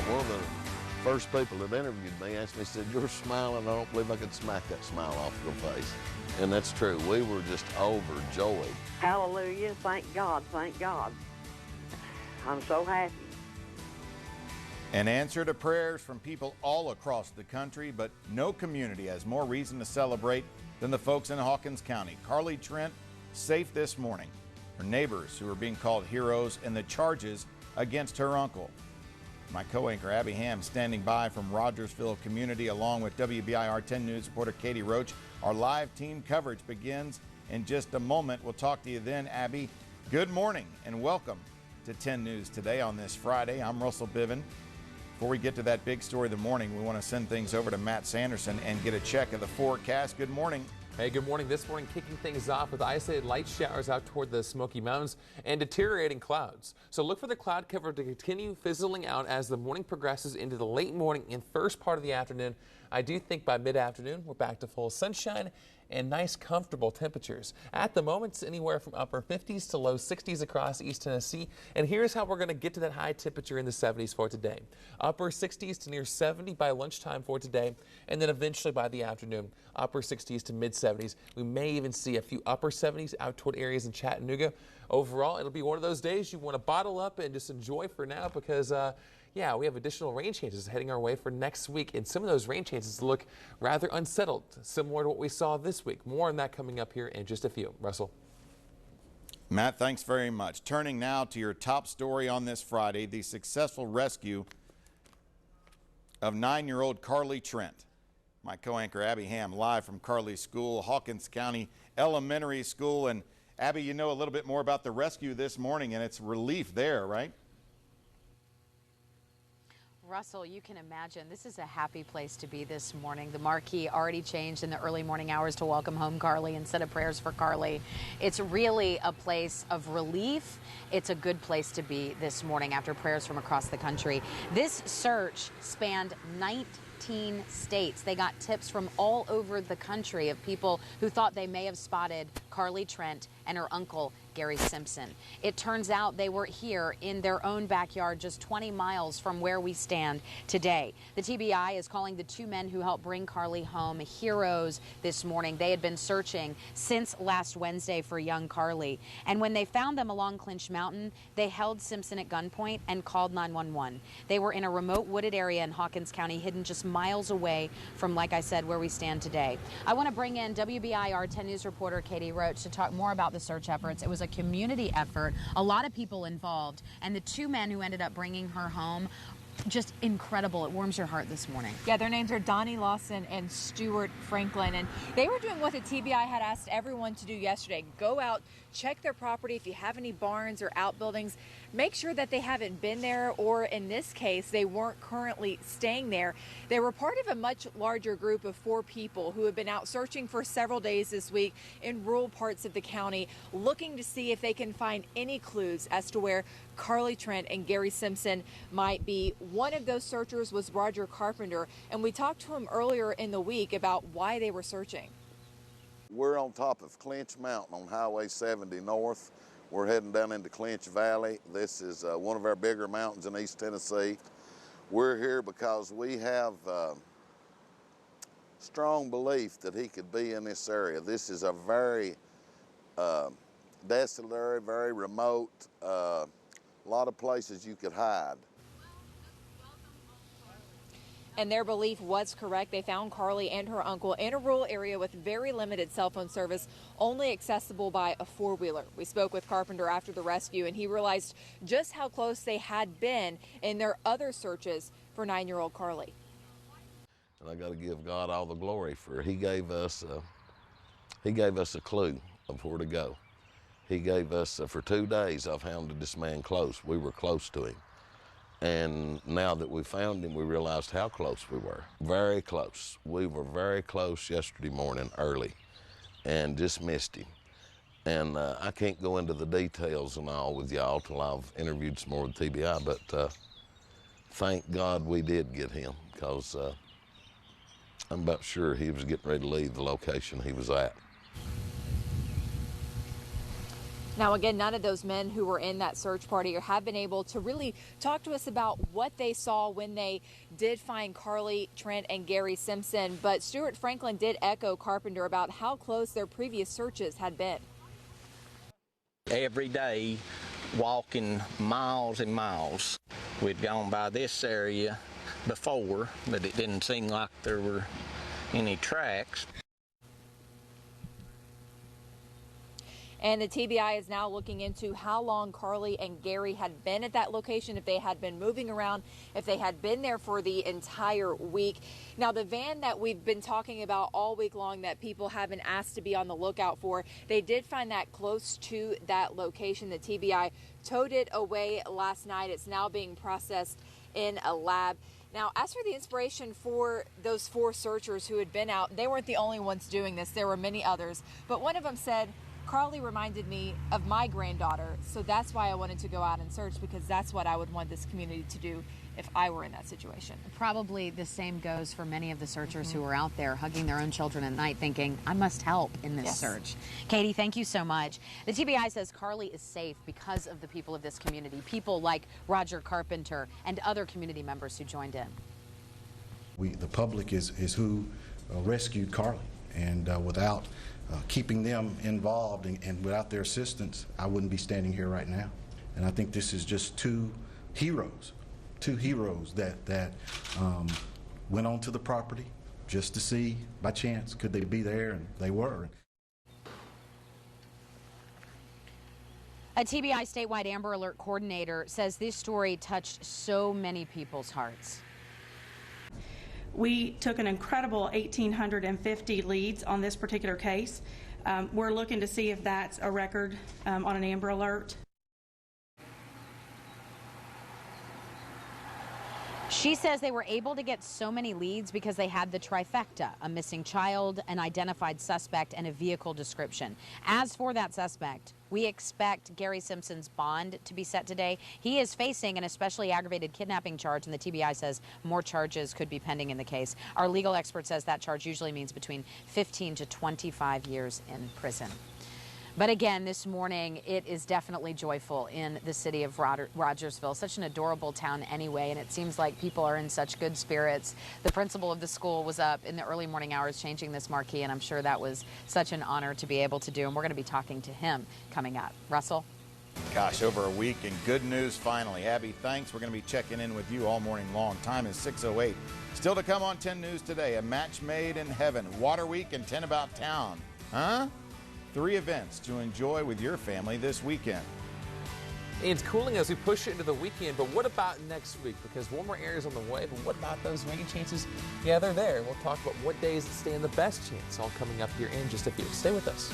one of the first people that interviewed me asked me, said, "You're smiling. I don't believe I could smack that smile off your face." And that's true. We were just overjoyed. Hallelujah. Thank God. Thank God. I'm so happy. An answer to prayers from people all across the country, but no community has more reason to celebrate than the folks in Hawkins County. Carly Trent, safe this morning. Her neighbors who are being called heroes and the charges against her uncle. My co-anchor Abby Ham standing by from Rogersville community along with WBIR 10 News reporter Katie Roach. Our live team coverage begins in just a moment. We'll talk to you then, Abby. Good morning and welcome to 10 News today on this Friday. I'm Russell Biven. Before we get to that big story of the morning, we want to send things over to Matt Sanderson and get a check of the forecast. Good morning. Hey, good morning. This morning kicking things off with isolated light showers out toward the Smoky Mountains and deteriorating clouds. So look for the cloud cover to continue fizzling out as the morning progresses into the late morning and first part of the afternoon. I do think by mid-afternoon we're back to full sunshine and nice comfortable temperatures. At the moment, it's anywhere from upper 50s to low 60s across East Tennessee. And here's how we're going to get to that high temperature in the 70s for today. Upper 60s to near 70 by lunchtime for today, and then eventually by the afternoon, upper 60s to mid 70s. We may even see a few upper 70s out toward areas in Chattanooga. Overall, it'll be one of those days you want to bottle up and just enjoy for now because yeah, we have additional rain chances heading our way for next week, and some of those rain chances look rather unsettled, similar to what we saw this week. More on that coming up here in just a few. Russell. Matt, thanks very much. Turning now to your top story on this Friday, the successful rescue of 9-year-old Carly Trent. My co-anchor Abby Ham live from Carly's school, Hawkins County Elementary School. And Abby, you know a little bit more about the rescue this morning, and it's relief there, right? Russell, you can imagine this is a happy place to be this morning. The marquee already changed in the early morning hours to welcome home Carly instead of prayers for Carly. It's really a place of relief. It's a good place to be this morning after prayers from across the country. This search spanned 19 states. They got tips from all over the country of people who thought they may have spotted Carly Trent and her uncle, Gary Simpson. It turns out they were here in their own backyard just 20 miles from where we stand today. The TBI is calling the two men who helped bring Carly home heroes this morning. They had been searching since last Wednesday for young Carly. And when they found them along Clinch Mountain, they held Simpson at gunpoint and called 911. They were in a remote wooded area in Hawkins County, hidden just miles away from, like I said, where we stand today. I want to bring in WBIR 10 News reporter Katie Roach to talk more about the search efforts. It was a community effort, a lot of people involved, and the two men who ended up bringing her home, just incredible. It warms your heart this morning. Yeah, their names are Donnie Lawson and Stuart Franklin, and they were doing what the TBI had asked everyone to do yesterday. Go out, check their property. If you have any barns or outbuildings, make sure that they haven't been there, or in this case, they weren't currently staying there. They were part of a much larger group of 4 people who have been out searching for several days this week in rural parts of the county, looking to see if they can find any clues as to where Carly Trent and Gary Simpson might be. One of those searchers was Roger Carpenter, and we talked to him earlier in the week about why they were searching. We're on top of Clinch Mountain on Highway 70 North. We're heading down into Clinch Valley. This is one of our bigger mountains in East Tennessee. We're here because we have strong belief that he could be in this area. This is a very desolate area, very remote, a lot of places you could hide. And their belief was correct. They found Carly and her uncle in a rural area with very limited cell phone service, only accessible by a 4-wheeler. We spoke with Carpenter after the rescue, and he realized just how close they had been in their other searches for 9-year-old Carly. And I got to give God all the glory for he gave us a clue of where to go. He gave us, for 2 days, I've hounded this man close. We were close to him. And now that we found him, we realized how close we were. Very close. We were very close yesterday morning early and just missed him. And I can't go into the details and all with y'all till I've interviewed some more with TBI, but thank God we did get him, because I'm about sure he was getting ready to leave the location he was at. Now, again, none of those men who were in that search party have been able to really talk to us about what they saw when they did find Carly, Trent, and Gary Simpson. But Stuart Franklin did echo Carpenter about how close their previous searches had been. Every day, walking miles and miles. We'd gone by this area before, but it didn't seem like there were any tracks. And the TBI is now looking into how long Carly and Gary had been at that location, if they had been moving around, if they had been there for the entire week. Now, the van that we've been talking about all week long that people have been asked to be on the lookout for, they did find that close to that location. The TBI towed it away last night. It's now being processed in a lab. Now, as for the inspiration for those 4 searchers who had been out, they weren't the only ones doing this. There were many others. But one of them said, Carly reminded me of my granddaughter, so that's why I wanted to go out and search, because that's what I would want this community to do if I were in that situation. Probably the same goes for many of the searchers who are out there hugging their own children at night thinking, I must help in this search. Katie, thank you so much. The TBI says Carly is safe because of the people of this community, people like Roger Carpenter and other community members who joined in. The public is who rescued Carly, and without keeping them involved and without their assistance, I wouldn't be standing here right now. And I think this is just two heroes that went onto the property just to see, by chance, could they be there, and they were. A TBI statewide Amber Alert coordinator says this story touched so many people's hearts. We took an incredible 1,850 leads on this particular case. We're looking to see if that's a record on an Amber Alert. She says they were able to get so many leads because they had the trifecta: a missing child, an identified suspect, and a vehicle description. As for that suspect, we expect Gary Simpson's bond to be set today. He is facing an especially aggravated kidnapping charge, and the TBI says more charges could be pending in the case. Our legal expert says that charge usually means between 15 to 25 years in prison. But again, this morning, it is definitely joyful in the city of Rogersville. Such an adorable town anyway, and it seems like people are in such good spirits. The principal of the school was up in the early morning hours changing this marquee, and I'm sure that was such an honor to be able to do, and we're going to be talking to him coming up. Russell? Gosh, over a week, and good news finally. Abby, thanks. We're going to be checking in with you all morning long. Time is 6:08. Still to come on 10 News today, a match made in heaven, Water Week, and 10 About Town. Huh? 3 events to enjoy with your family this weekend. It's cooling as we push it into the weekend, but what about next week? Because warmer air is on the way, but what about those rain chances? Yeah, they're there. We'll talk about what days stand the best chance, all coming up here in just a few. Stay with us.